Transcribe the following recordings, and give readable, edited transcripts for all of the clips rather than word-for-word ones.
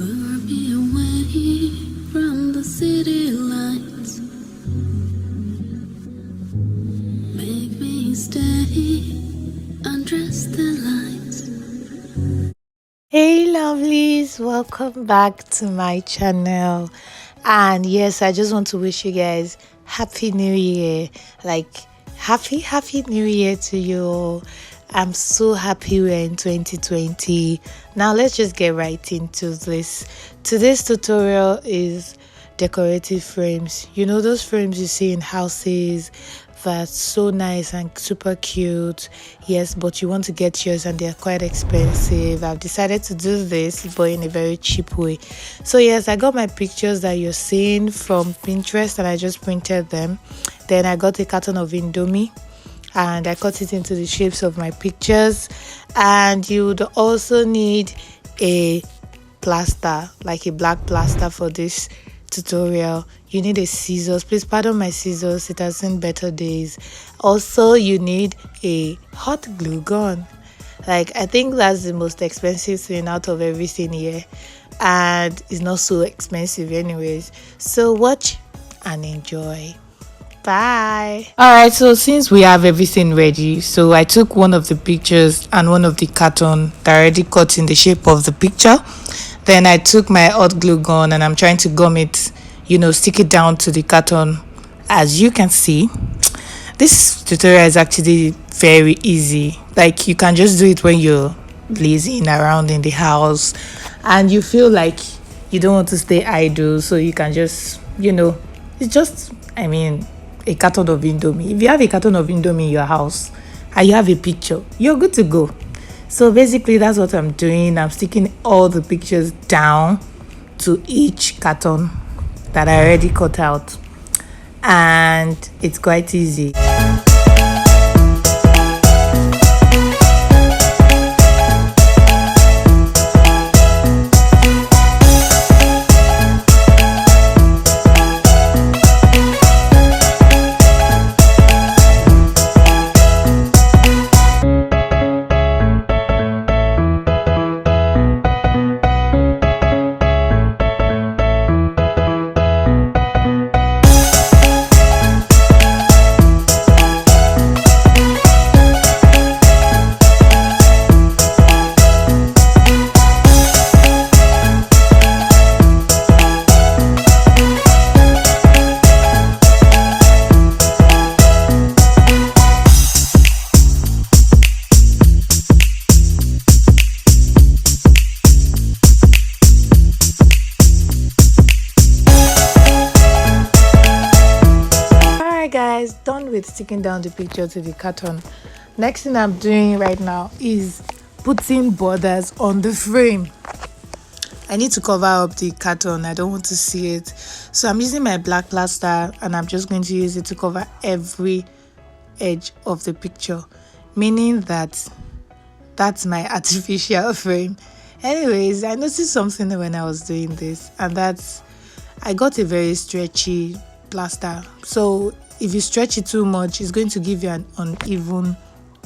Lure me away from the city lights. Make me stay, undress the lights. Hey lovelies, welcome back to my channel. And yes, I just want to wish you guys happy new year. Like happy new year to you all. I'm so happy we're in 2020. Now let's just get right into this. Today's tutorial is decorative frames. You know those frames you see in houses that's so nice and super cute. Yes, but you want to get yours and they're quite expensive. I've decided to do this but in a very cheap way. So yes, I got my pictures that you're seeing from Pinterest and I just printed them. Then I got a carton of Indomie and I cut it into the shapes of my pictures. And you would also need a plaster, like a black plaster for this tutorial. You need a scissors. Please pardon my scissors, it has seen better days. Also, you need a hot glue gun. Like, I think that's the most expensive thing out of everything here, and it's not so expensive anyways. So watch and enjoy. Bye. All right, so since we have everything ready, so I took one of the pictures and one of the carton that I already cut in the shape of the picture. Then I took my hot glue gun and I'm trying to gum it, stick it down to the carton. As you can see, this tutorial is actually very easy. Like, you can just do it when you're lazing around in the house and you feel like you don't want to stay idle, so you can just, it's just, a carton of Indomie. If you have a carton of Indomie in your house and you have a picture, you're good to go. So basically that's what I'm doing. I'm sticking all the pictures down to each carton that I already cut out, and it's quite easy. Guys, done with sticking down the picture to the carton. Next thing I'm doing right now is putting borders on the frame. I need to cover up the carton. I don't want to see it, so I'm using my black plaster and I'm just going to use it to cover every edge of the picture, meaning that that's my artificial frame. Anyways, I noticed something when I was doing this, and that's I got a very stretchy plaster. So if you stretch it too much, it's going to give you an uneven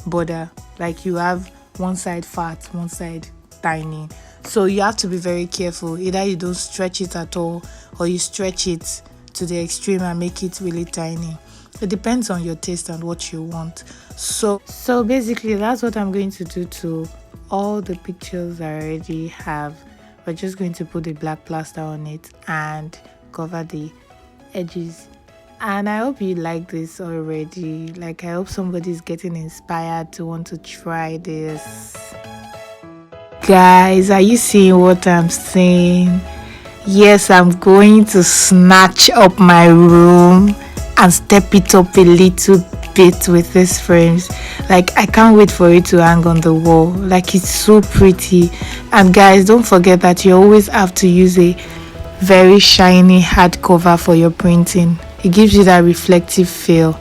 border. Like, you have one side fat, one side tiny. So you have to be very careful. Either you don't stretch it at all, or you stretch it to the extreme and make it really tiny. It depends on your taste and what you want. So basically that's what I'm going to do to all the pictures I already have. We're just going to put the black plaster on it and cover the edges. And I hope you like this already. Like, I hope somebody's getting inspired to want to try this. Guys, are you seeing what I'm saying? Yes, I'm going to snatch up my room and step it up a little bit with these frames. Like, I can't wait for it to hang on the wall. Like, it's so pretty. And guys, don't forget that you always have to use a very shiny hardcover for your printing. It gives you that reflective feel.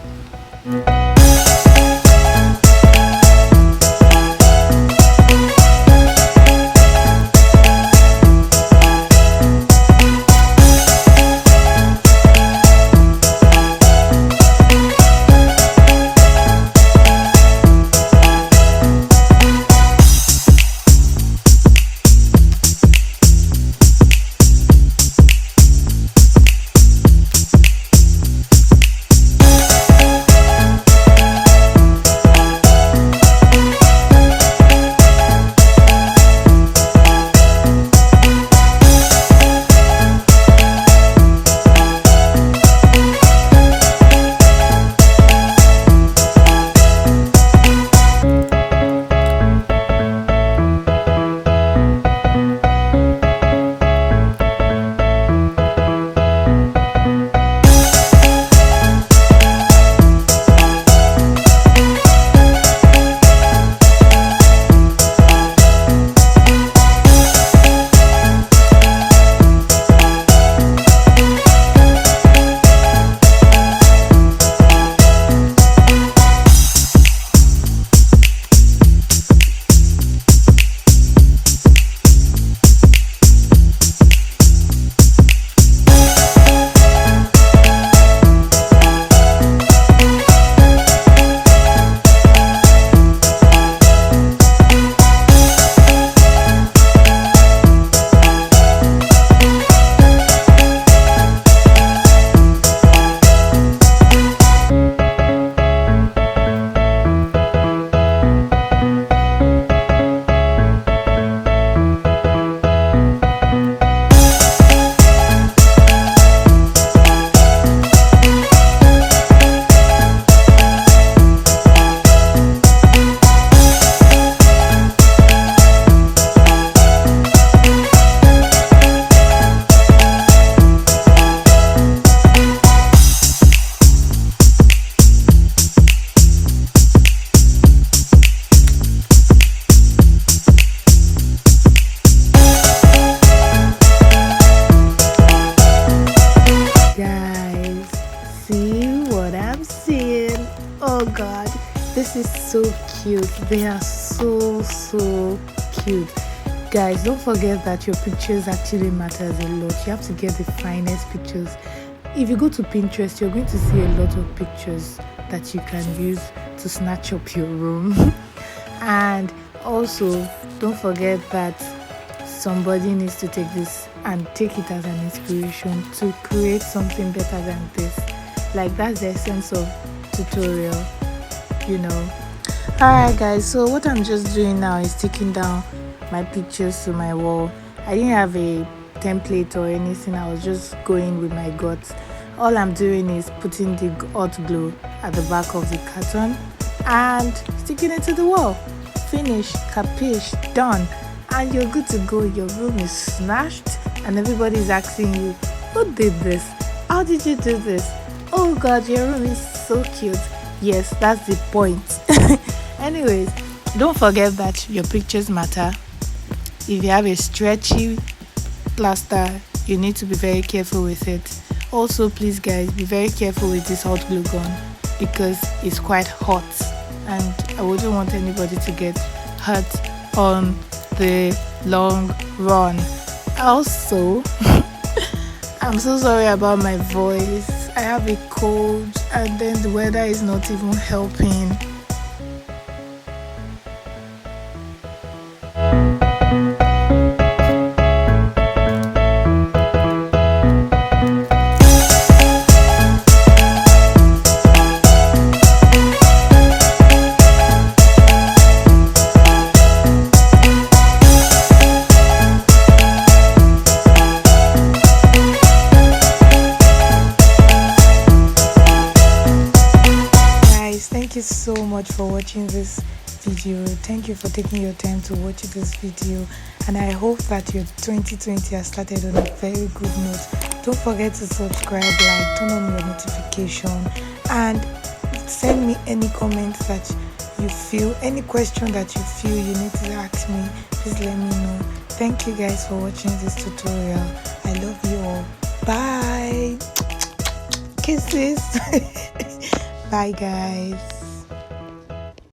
this is so cute. They are so cute. Guys, don't forget that your pictures actually matters a lot. You have to get the finest pictures. If you go to Pinterest, you're going to see a lot of pictures that you can use to snatch up your room. And also, don't forget that somebody needs to take this and take it as an inspiration to create something better than this. Like, that's the essence of tutorial, you know. Alright guys, so what I'm just doing now is taking down my pictures to my wall. I didn't have a template or anything. I was just going with my guts. All I'm doing is putting the hot glue at the back of the carton and sticking it to the wall. Finish, capiche, done, and you're good to go. Your room is snatched and everybody's asking you, who did this? How did you do this? Oh god, your room is so cute. Yes, that's the point. Anyways, don't forget that your pictures matter. If you have a stretchy plaster, you need to be very careful with it. Also, please guys, be very careful with this hot glue gun because it's quite hot and I wouldn't want anybody to get hurt on the long run. Also, I'm so sorry about my voice. I have a cold and then the weather is not even helping. Thank you so much for watching this video. Thank you for taking your time to watch this video, and I hope that your 2020 has started on a very good note. Don't forget to subscribe, like, turn on your notification, and send me any comments that you feel, any question that you feel you need to ask me. Please let me know. Thank you guys for watching this tutorial. I love you all. Bye. Kisses. Bye guys.